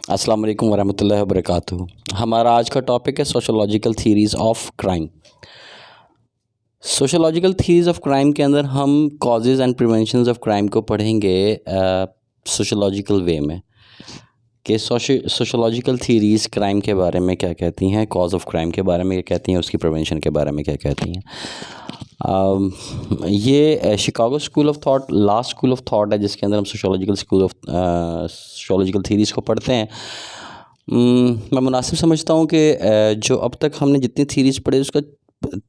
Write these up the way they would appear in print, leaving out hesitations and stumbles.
अस्सलाम वालेकुम वरहमतुल्लाहि वबरकातुहू। हमारा आज का टॉपिक है sociological theories of crime. Sociological theories of crime के अंदर हम causes and preventions of crime को पढ़ेंगे सोशोलॉजिकल वे में कि सोशोलॉजिकल थीरीज़ क्राइम के बारे में क्या कहती हैं, कॉज ऑफ क्राइम के बारे में क्या कहती हैं, उसकी प्रिवेंशन के बारे में क्या कहती हैं। ये Chicago school of thought last school of thought है जिसके अंदर हम सोशोलॉजिकल थीरीज़ को पढ़ते हैं। मैं मुनासिब समझता हूँ कि जो अब तक हमने जितनी थीरीज़ पढ़ी उसका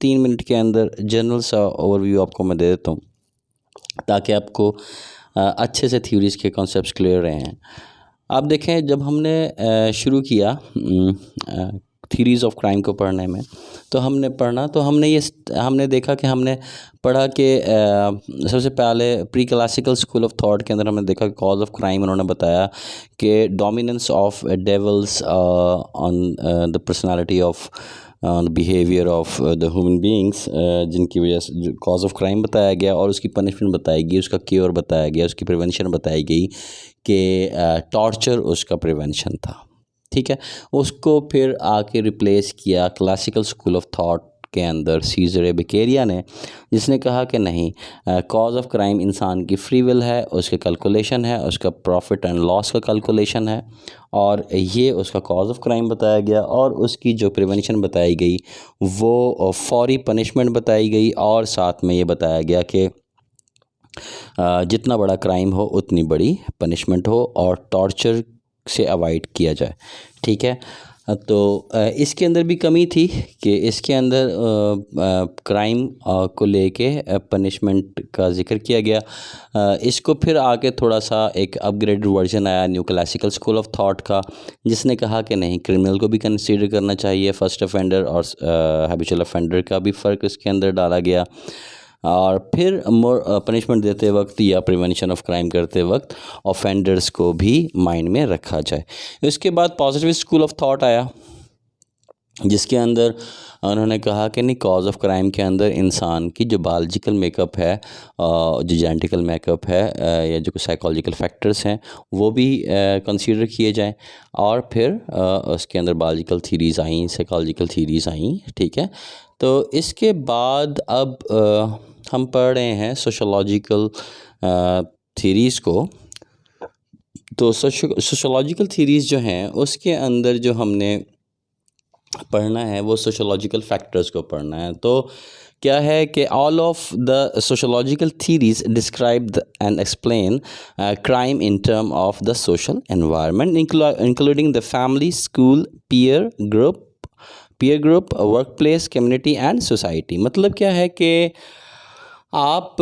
3 मिनट के अंदर जनरल सा ओवरव्यू आपको मैं दे देता हूँ ताकि आपको अच्छे से थ्योरीज़ के कॉन्सेप्ट्स क्लियर रहे हैं। आप देखें, जब हमने शुरू किया थीरीज़ ऑफ क्राइम को पढ़ने में तो हमने देखा कि हमने पढ़ा कि सबसे पहले pre classical school of thought के अंदर हमने देखा कि कॉज ऑफ क्राइम उन्होंने बताया कि dominance of devils on the personality of behaviour of the human beings, जिनकी वजह से कॉज ऑफ क्राइम बताया गया और उसकी पनिशमेंट बताई गई, उसका क्योर बताया गया, उसकी प्रिवेंशन बताई गई कि टॉर्चर उसका प्रिवेंशन था। ठीक है, उसको फिर आके रिप्लेस किया क्लासिकल स्कूल ऑफ थॉट के अंदर सीजर बेकेरिया ने, जिसने कहा कि नहीं, कॉज ऑफ क्राइम इंसान की फ्री विल है, उसके कैलकुलेशन है, उसका प्रॉफिट एंड लॉस का कैलकुलेशन है और ये उसका कॉज ऑफ क्राइम बताया गया और उसकी जो प्रिवेंशन बताई गई वो फौरी पनिशमेंट बताई गई और साथ में ये बताया गया कि जितना बड़ा क्राइम हो उतनी बड़ी पनिशमेंट हो और टॉर्चर से अवॉइड किया जाए। ठीक है, तो इसके अंदर भी कमी थी कि इसके अंदर क्राइम को लेके पनिशमेंट का जिक्र किया गया। इसको फिर आके थोड़ा सा एक अपग्रेडेड वर्जन आया new classical school of thought का, जिसने कहा कि नहीं, क्रिमिनल को भी कंसीडर करना चाहिए, फर्स्ट ऑफेंडर और हैबिचुअल ऑफेंडर का भी फ़र्क इसके अंदर डाला गया और फिर मोर पनिशमेंट देते वक्त या प्रिवेंशन ऑफ क्राइम करते वक्त ऑफेंडर्स को भी माइंड में रखा जाए। इसके बाद पॉजिटिव स्कूल ऑफ थॉट आया जिसके अंदर उन्होंने कहा कि नहीं, कॉज ऑफ क्राइम के अंदर इंसान की जो बायोलॉजिकल मेकअप है, जो जेनेटिकल मेकअप है या जो साइकोलॉजिकल फैक्टर्स हैं वो भी कंसीडर किए जाएं और फिर उसके अंदर बायोलॉजिकल थीरीज़ आई, साइकोलॉजिकल थीरीज़ आई। ठीक है, तो इसके बाद अब हम पढ़ रहे हैं सोशोलॉजिकल थीरीज़ को। तो सोशोलॉजिकल थीरीज़ जो हैं उसके अंदर जो हमने पढ़ना है वो सोशोलॉजिकल फैक्टर्स को पढ़ना है। तो क्या है कि all of the sociological theories describe and explain crime in term of the social environment including the family, school, peer group, work place, community and society. मतलब क्या है कि आप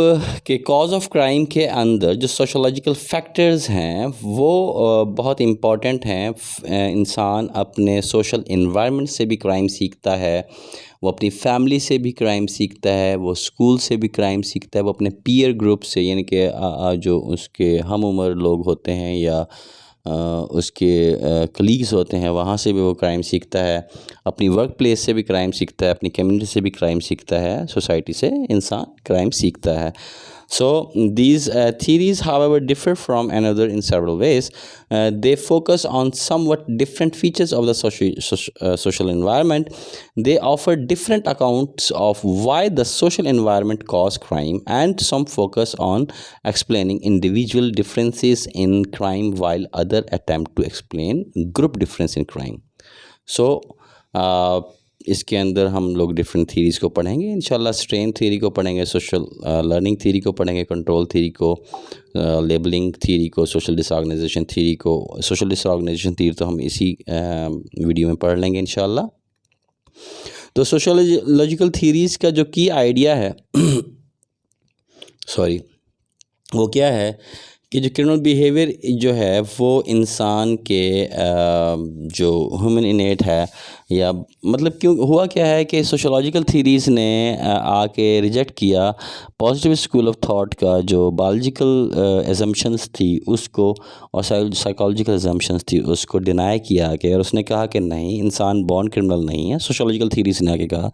के कॉज ऑफ क्राइम के अंदर जो सोशोलॉजिकल फैक्टर्स हैं वो बहुत इम्पॉर्टेंट हैं। इंसान अपने सोशल इन्वायरमेंट से भी क्राइम सीखता है, वो अपनी फैमिली से भी क्राइम सीखता है, वो स्कूल से भी क्राइम सीखता है, वो अपने पीयर ग्रुप से, यानी कि जो उसके हम उम्र लोग होते हैं या उसके कलीग्स होते हैं, वहाँ से भी वो क्राइम सीखता है, अपनी वर्क प्लेस से भी क्राइम सीखता है, अपनी कम्युनिटी से भी क्राइम सीखता है, सोसाइटी से इंसान क्राइम सीखता है। So these theories, however, differ from another in several ways. They focus on somewhat different features of the social environment. They offer different accounts of why the social environment cause crime, and some focus on explaining individual differences in crime, while other attempt to explain group difference in crime. So इसके अंदर हम लोग different थीरीज़ को पढ़ेंगे इंशाल्लाह। Strain theory को पढ़ेंगे, social learning theory को पढ़ेंगे, कंट्रोल थीरी को, लेबलिंग थीरी को, सोशल डिसऑर्गेनाइजेशन थीरी को। सोशल डिसऑर्गेनाइजेशन थीरी तो हम इसी वीडियो में पढ़ लेंगे इंशाल्लाह। तो सोशोलॉजिकल थीरीज़ का जो की आइडिया है वो क्या है कि जो क्रिमिनल बिहेवियर जो है वो इंसान के जो ह्यूमन इनेट है, या मतलब क्यों हुआ क्या है कि सोशोलॉजिकल थीरीज़ ने आके रिजेक्ट किया पॉजिटिव स्कूल ऑफ थॉट का जो बायोलॉजिकल एजम्पशंस थी उसको और साइकोलॉजिकल एजम्पशंस थी उसको डिनाई किया आके, और उसने कहा कि नहीं, इंसान बॉर्न क्रिमिनल नहीं है। सोशोलॉजिकल थीरीज़ ने आके कहा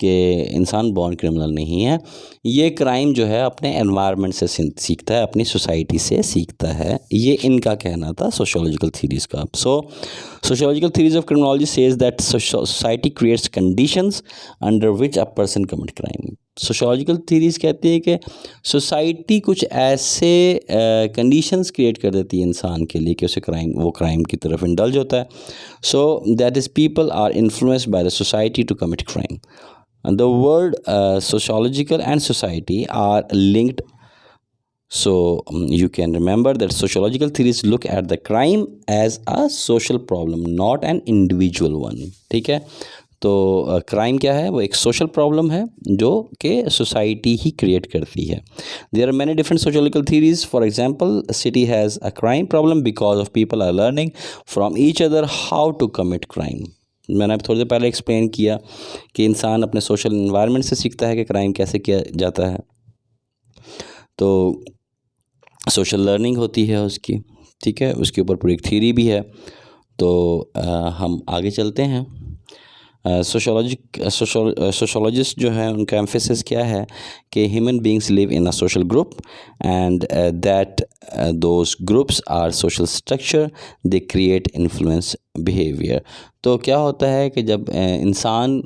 कि इंसान बॉर्न क्रिमिनल नहीं है। ये क्राइम जो है अपने एनवायरनमेंट से सीखता है, अपनी सोसाइटी से सीखता है। ये इनका कहना था सोशियोलॉजिकल थीरीज़ का। Sociological theories of criminology says that society creates conditions under which a person commit crime. Sociological theories कहती है कि सोसाइटी कुछ ऐसे कंडीशंस क्रिएट कर देती है इंसान के लिए कि उसे वो क्राइम की तरफ इंडल्ज होता है। So that is people are influenced by the society to commit crime. The word sociological and society are linked. So you can remember that sociological theories look at the crime as a social problem, not an individual one. ठीक है, तो crime क्या है, वो एक social problem है जो कि सोसाइटी ही क्रिएट करती है। There are many different sociological theories. For example, city has a crime problem because of people are learning from each other how to commit crime. मैंने थोड़ी देर पहले एक्सप्लेन किया कि इंसान अपने सोशल इन्वायरमेंट से सीखता है कि क्राइम कैसे किया जाता है। तो सोशल लर्निंग होती है उसकी, ठीक है, उसके ऊपर पूरी एक थीरी भी है। तो हम आगे चलते हैं। सोशोलॉजिस्ट जो है उनका एम्फेसिस क्या है कि human beings live in a social group and that those groups are social structure, they create influence behaviour. तो क्या होता है कि जब इंसान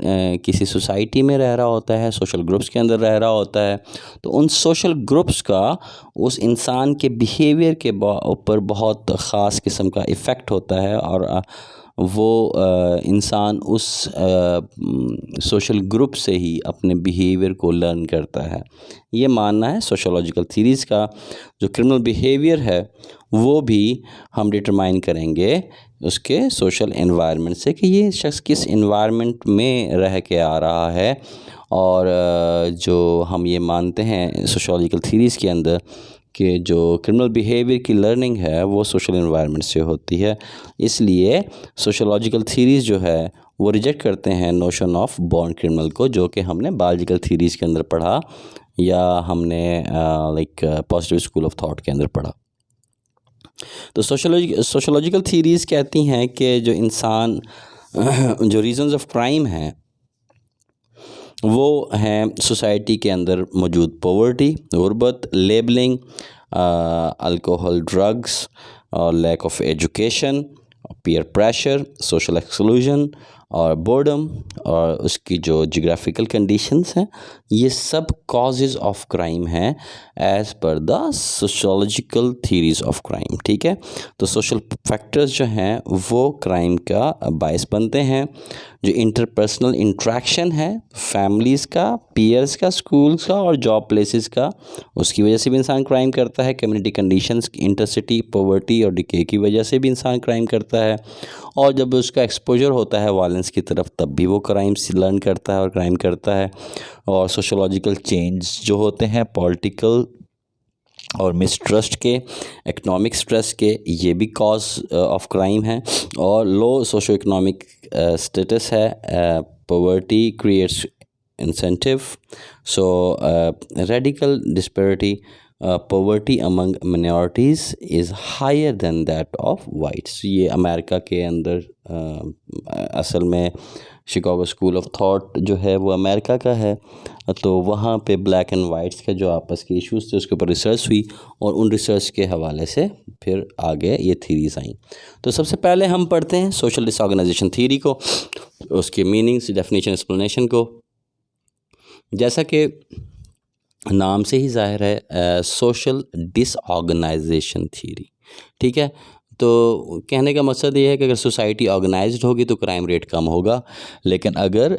किसी सोसाइटी में रह रहा होता है, सोशल ग्रुप्स के अंदर रह रहा होता है, तो उन सोशल ग्रुप्स का उस इंसान के बिहेवियर के ऊपर बहुत ख़ास किस्म का इफ़ेक्ट होता है और वो इंसान उस सोशल ग्रुप से ही अपने बिहेवियर को लर्न करता है। ये मानना है सोशियोलॉजिकल थीरीज़ का। जो क्रिमिनल बिहेवियर है वो भी हम डिटरमाइन करेंगे उसके सोशल एनवायरनमेंट से कि ये शख्स किस एनवायरनमेंट में रह के आ रहा है। और जो हम ये मानते हैं सोशियोलॉजिकल थीरीज़ के अंदर कि जो क्रिमिनल बिहेवियर की लर्निंग है वो सोशल एनवायरनमेंट से होती है। इसलिए सोशियोलॉजिकल थीरीज़ जो है वो रिजेक्ट करते हैं नोशन ऑफ बॉर्न क्रिमिनल को, जो कि हमने बायोलॉजिकल थीरीज़ के अंदर पढ़ा या हमने पॉजिटिव स्कूल ऑफ थॉट के अंदर पढ़ा। तो सोशियोलॉजिकल थीरीज़ कहती हैं कि जो इंसान जो रीजंस ऑफ क्राइम हैं वो हैं सोसाइटी के अंदर मौजूद पॉवर्टी, गुर्बत, लेबलिंग, अल्कोहल, ड्रग्स और lack of education, peer pressure, social exclusion और बोर्डम और उसकी जो जियोग्राफिकल कंडीशंस हैं, ये सब कॉजेज़ ऑफ क्राइम हैं as per the sociological theories of crime. ठीक है, तो सोशल फैक्टर्स जो हैं वो क्राइम का बायस बनते हैं। जो इंटरपर्सनल इंट्रैक्शन है फैमिलीज़ का, पीयर्स का, स्कूल्स का और जॉब प्लेसेस का, उसकी वजह से भी इंसान क्राइम करता है। कम्युनिटी कंडीशंस, इंटरसिटी, पॉवर्टी और डिके की वजह से भी इंसान क्राइम करता है। और जब उसका एक्सपोजर होता है वायलेंस की तरफ तब भी वो क्राइम्स लर्न करता है और क्राइम करता है। और सोशोलॉजिकल चेंज जो होते हैं पॉलिटिकल और मिसट्रस्ट के, इकनॉमिक स्ट्रेस के, ये भी कॉज ऑफ क्राइम है। और लो सोशो इकनॉमिक स्टेटस है, poverty creates incentive, so radical disparity, poverty among minorities is higher than that of whites. ये अमेरिका के अंदर असल में शिकागो स्कूल ऑफ थॉट जो है वो अमेरिका का है। तो वहाँ पे ब्लैक एंड वाइट्स के जो आपस के इश्यूज़ थे उसके ऊपर रिसर्च हुई और उन रिसर्च के हवाले से फिर आगे ये थीरीज़ आई। तो सबसे पहले हम पढ़ते हैं सोशल डिसऑर्गेनाइजेशन थीरी को, उसके मीनिंग्स, डेफिनेशन, एक्सप्लेनेशन को। जैसा कि नाम से ही ज़ाहिर है सोशल डिसऑर्गेनाइजेशन थीरी, ठीक है। तो कहने का मकसद ये है कि अगर सोसाइटी ऑर्गेनाइज्ड होगी तो क्राइम रेट कम होगा, लेकिन अगर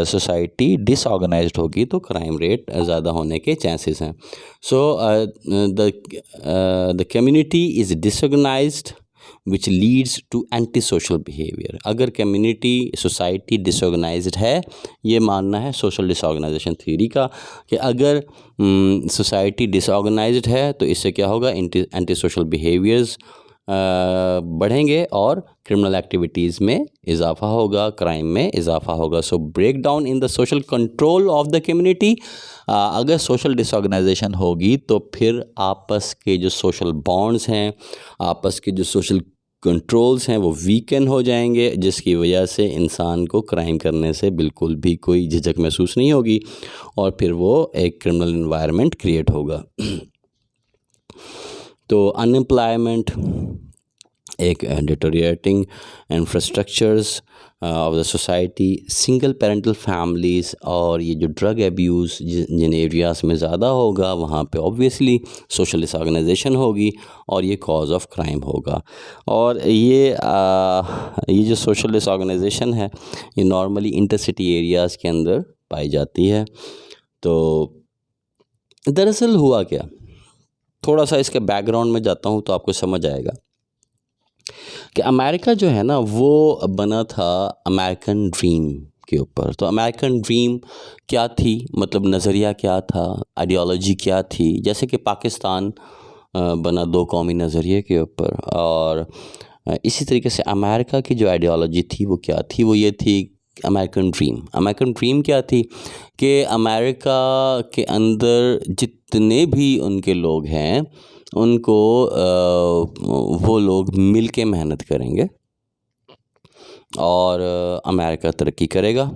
सोसाइटी डिसऑर्गेनाइज्ड होगी तो क्राइम रेट ज़्यादा होने के चांसेस हैं। So the community is disorganised which leads to anti social behaviour. अगर कम्युनिटी, सोसाइटी डिसऑर्गेनाइज्ड है, ये मानना है सोशल डिसऑर्गेनाइजेशन थ्योरी का कि अगर सोसाइटी डिसऑर्गेनाइज्ड है तो इससे क्या होगा, एंटी सोशल बिहेवियर्स बढ़ेंगे और क्रिमिनल एक्टिविटीज़ में इजाफा होगा, क्राइम में इजाफा होगा। So break down in the social control of the community. अगर सोशल डिसऑर्गेनाइजेशन होगी तो फिर आपस के जो सोशल बॉन्ड्स हैं, आपस के जो सोशल कंट्रोल्स हैं वो वीकन हो जाएंगे, जिसकी वजह से इंसान को क्राइम करने से बिल्कुल भी कोई झिझक महसूस नहीं होगी और फिर वो एक क्रिमिनल इन्वायरमेंट क्रिएट होगा। तो अनएम्प्लॉयमेंट, एक deteriorating infrastructures of the society, single parental families और ये जो ड्रग एब्यूज़ जिन एरियाज़ में ज़्यादा होगा वहाँ पे ऑब्वियसली सोशल डिसऑर्गेनाइजेशन होगी और ये कॉज ऑफ क्राइम होगा। और ये जो सोशल डिसऑर्गेनाइजेशन है ये नॉर्मली इंटरसिटी एरियाज़ के अंदर पाई जाती है। तो दरअसल हुआ क्या, थोड़ा सा इसके बैकग्राउंड में जाता हूँ तो आपको समझ आएगा कि अमेरिका जो है ना वो बना था अमेरिकन ड्रीम के ऊपर। तो अमेरिकन ड्रीम क्या थी, मतलब नज़रिया क्या था, आइडियोलॉजी क्या थी। जैसे कि पाकिस्तान बना दो कौमी नज़रिए के ऊपर, और इसी तरीके से अमेरिका की जो आइडियोलॉजी थी वो क्या थी, वो ये थी अमेरिकन ड्रीम। अमेरिकन ड्रीम क्या थी कि अमेरिका के अंदर जितने भी उनके लोग हैं उनको वो लोग मिल के मेहनत करेंगे और अमेरिका तरक्की करेगा।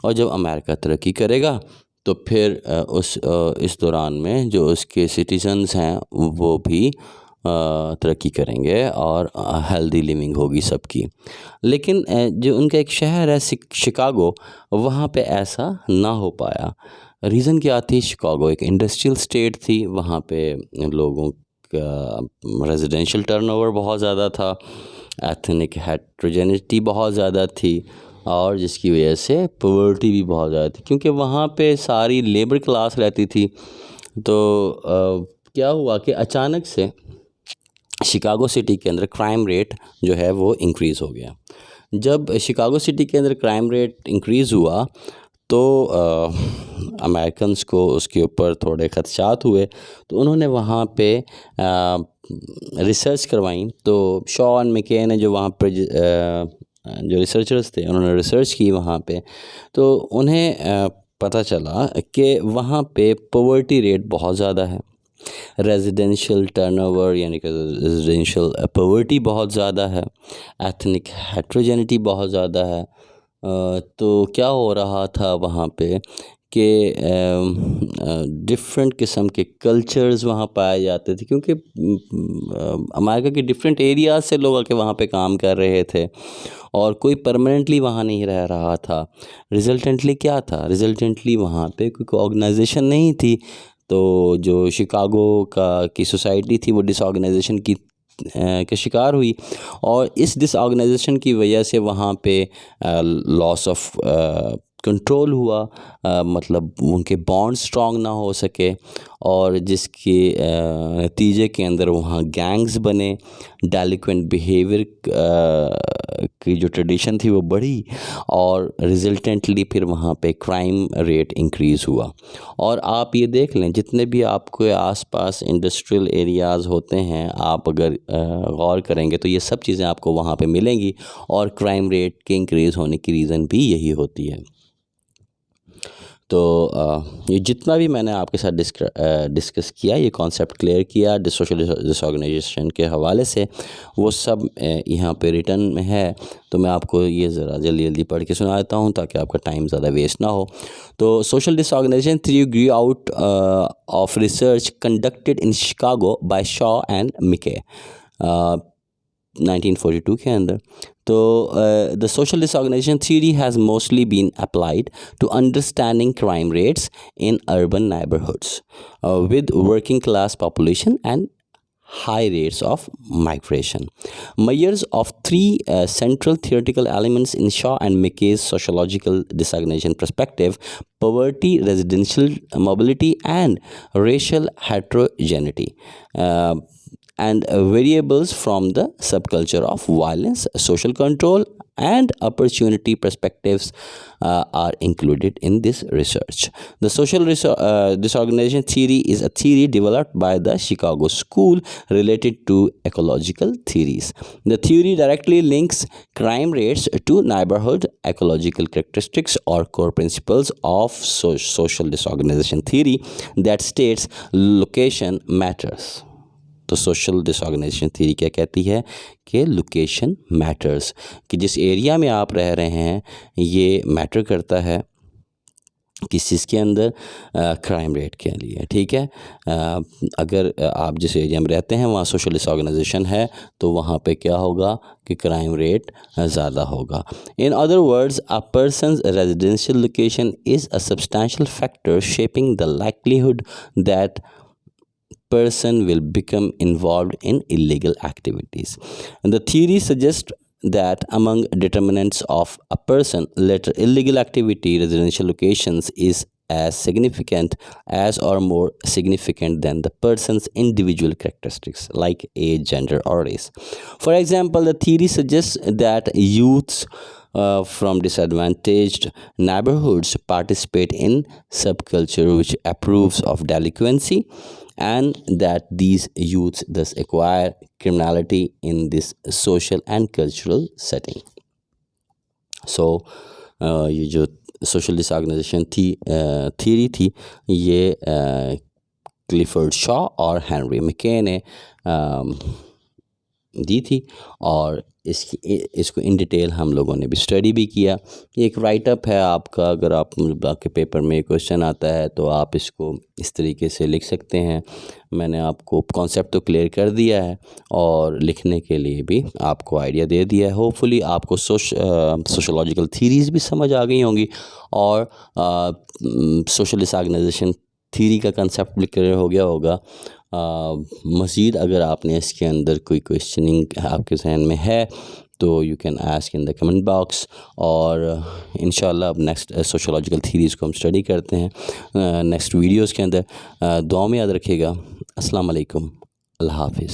और जब अमेरिका तरक्की करेगा तो फिर इस दौरान में जो उसके सिटीजन्स हैं वो भी तरक्की करेंगे और हेल्दी लिविंग होगी सबकी। लेकिन जो उनका एक शहर है शिकागो, वहाँ पे ऐसा ना हो पाया। रीज़न क्या थी? शिकागो एक इंडस्ट्रियल स्टेट थी, वहाँ पे लोगों का रेजिडेंशियल टर्नओवर बहुत ज़्यादा था, एथनिक हेट्रोजेनिटी बहुत ज़्यादा थी और जिसकी वजह से पॉवर्टी भी बहुत ज़्यादा थी, क्योंकि वहाँ पे सारी लेबर क्लास रहती थी। तो क्या हुआ कि अचानक से शिकागो सिटी के अंदर क्राइम रेट जो है वो इंक्रीज़ हो गया। जब शिकागो सिटी के अंदर क्राइम रेट इंक्रीज़ हुआ तो अमेरिकन्स को उसके ऊपर थोड़े खदशात हुए, तो उन्होंने वहाँ पे रिसर्च करवाई। तो शॉ एंड मैके ने जो वहाँ पर जो रिसर्चर्स थे उन्होंने रिसर्च की वहाँ पे, तो उन्हें पता चला कि वहाँ पे पॉवर्टी रेट बहुत ज़्यादा है, रेजिडेंशियल टर्नओवर यानी कि रेजिडेंशियल पॉवर्टी बहुत ज़्यादा है, एथनिक हेट्रोजेनिटी बहुत ज़्यादा है। तो क्या हो रहा था वहाँ पे कि डिफरेंट किस्म के कल्चर्स वहाँ पाए जाते थे, क्योंकि अमेरिका के डिफरेंट एरियाज़ से लोग आके वहाँ पे काम कर रहे थे और कोई परमानेंटली वहाँ नहीं रह रहा था। रिजल्टेंटली क्या था? रिजल्टेंटली वहाँ पे कोई ऑर्गेनाइजेशन नहीं थी। तो जो शिकागो की सोसाइटी थी वो डिसऑर्गेनाइजेशन के शिकार हुई और इस डिसऑर्गेनाइजेशन की वजह से वहाँ पे लॉस ऑफ कंट्रोल हुआ, मतलब उनके बॉन्ड स्ट्रॉन्ग ना हो सके और जिसके नतीजे के अंदर वहाँ गैंग्स बने, डेलिक्वेंट बिहेवियर की जो ट्रेडिशन थी वो बढ़ी और रिजल्टेंटली फिर वहाँ पे क्राइम रेट इंक्रीज़ हुआ। और आप ये देख लें जितने भी आपके आसपास इंडस्ट्रियल एरियाज़ होते हैं, आप अगर गौर करेंगे तो ये सब चीज़ें आपको वहाँ पे मिलेंगी और क्राइम रेट के इंक्रीज़ होने की रीज़न भी यही होती है। तो ये जितना भी मैंने आपके साथ डिस्कस किया, ये कॉन्सेप्ट क्लियर किया सोशल डिसऑर्गेनाइजेशन के हवाले से, वो सब यहाँ पे रिटर्न में है। तो मैं आपको ये ज़रा जल्दी जल्दी पढ़ के सुना देता हूँ ताकि आपका टाइम ज़्यादा वेस्ट ना हो। तो social disorganisation theory grew out of research conducted in Chicago by Shaw and McKay 1942 के अंदर। तो the social disorganization theory has mostly been applied to understanding crime rates in urban neighborhoods with working class population and high rates of migration. Mayors of three central theoretical elements in Shaw and Mickey's sociological disorganization perspective: poverty, residential mobility, and racial heterogeneity. And variables from the subculture of violence, social control, and opportunity perspectives are included in this research. The social disorganization theory is a theory developed by the Chicago School related to ecological theories. The theory directly links crime rates to neighborhood ecological characteristics or core principles of social disorganization theory that states location matters. तो social disorganisation theory क्या कहती है कि location matters, कि जिस area में आप रह रहे हैं ये मैटर करता है किस चीज़ के अंदर, क्राइम रेट के लिए। ठीक है, अगर आप जिस एरिया में रहते हैं वहाँ सोशल डिसऑर्गेनाइजेशन है तो वहाँ पे क्या होगा कि क्राइम रेट ज़्यादा होगा। In other words, a person's residential location is a substantial factor shaping the likelihood that person will become involved in illegal activities. And the theory suggests that among determinants of a person later illegal activity, residential locations is as significant as or more significant than the person's individual characteristics like age, gender, or race. For example, the theory suggests that youths from disadvantaged neighborhoods participate in subculture which approves of delinquency, and that these youths thus acquire criminality in this social and cultural setting. So ये जो social disorganisation theory थी ये Clifford Shaw और Henry मैके ने दी थी, और इसको इन डिटेल हम लोगों ने भी स्टडी भी किया। ये एक राइटअप है आपका, अगर आपके पेपर में क्वेश्चन आता है तो आप इसको इस तरीके से लिख सकते हैं। मैंने आपको कॉन्सेप्ट तो क्लियर कर दिया है और लिखने के लिए भी आपको आइडिया दे दिया है। होपफुली आपको सोशोलॉजिकल थीरीज़ भी समझ आ गई होंगी और सोशल डिसऑर्गेनाइजेशन थ्योरी का कंसेप्ट भी क्लियर हो गया होगा। मज़ीद अगर आपने इसके अंदर कोई क्वेश्चनिंग आपके जहन में है तो you can ask in the comment box, और इंशाल्लाह अब नेक्स्ट सोशोलॉजिकल थीरीज़ को हम स्टडी करते हैं नेक्स्ट वीडियोज़ के अंदर। दुआ में याद रखिएगा। अस्सलाम वालेकुम, अल्लाह हाफिज़।